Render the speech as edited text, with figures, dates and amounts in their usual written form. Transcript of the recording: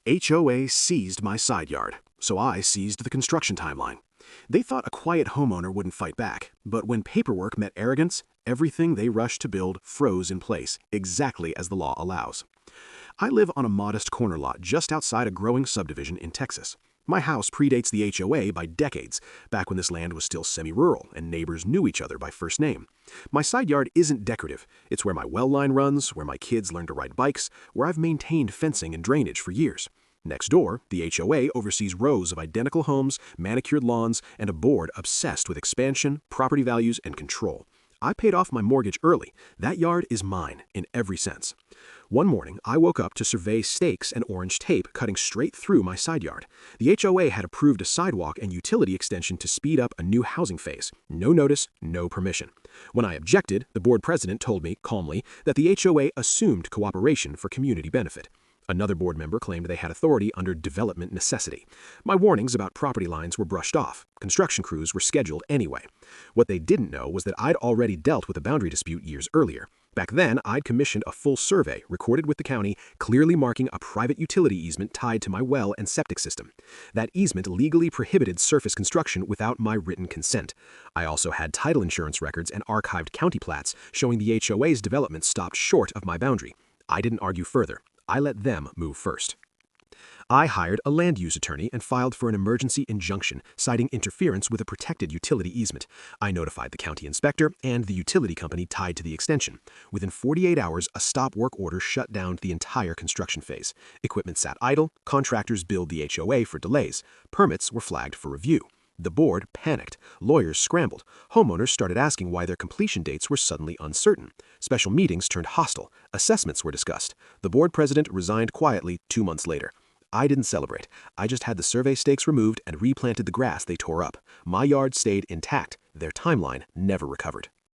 HOA seized my side yard, so I seized the construction timeline. They thought a quiet homeowner wouldn't fight back, but when paperwork met arrogance, everything they rushed to build froze in place, exactly as the law allows. I live on a modest corner lot just outside a growing subdivision in Texas. My house predates the HOA by decades, back when this land was still semi-rural and neighbors knew each other by first name. My side yard isn't decorative. It's where my well line runs, where my kids learn to ride bikes, where I've maintained fencing and drainage for years. Next door, the HOA oversees rows of identical homes, manicured lawns, and a board obsessed with expansion, property values, and control. I paid off my mortgage early. That yard is mine, in every sense. One morning, I woke up to survey stakes and orange tape cutting straight through my side yard. The HOA had approved a sidewalk and utility extension to speed up a new housing phase. No notice, no permission. When I objected, the board president told me, calmly, that the HOA assumed cooperation for community benefit. Another board member claimed they had authority under development necessity. My warnings about property lines were brushed off. Construction crews were scheduled anyway. What they didn't know was that I'd already dealt with a boundary dispute years earlier. Back then, I'd commissioned a full survey recorded with the county, clearly marking a private utility easement tied to my well and septic system. That easement legally prohibited surface construction without my written consent. I also had title insurance records and archived county plats showing the HOA's development stopped short of my boundary. I didn't argue further. I let them move first. I hired a land use attorney and filed for an emergency injunction, citing interference with a protected utility easement. I notified the county inspector and the utility company tied to the extension. Within 48 hours, a stop work order shut down the entire construction phase. Equipment sat idle, contractors billed the HOA for delays, permits were flagged for review. The board panicked. Lawyers scrambled. Homeowners started asking why their completion dates were suddenly uncertain. Special meetings turned hostile. Assessments were discussed. The board president resigned quietly 2 months later. I didn't celebrate. I just had the survey stakes removed and replanted the grass they tore up. My yard stayed intact. Their timeline never recovered.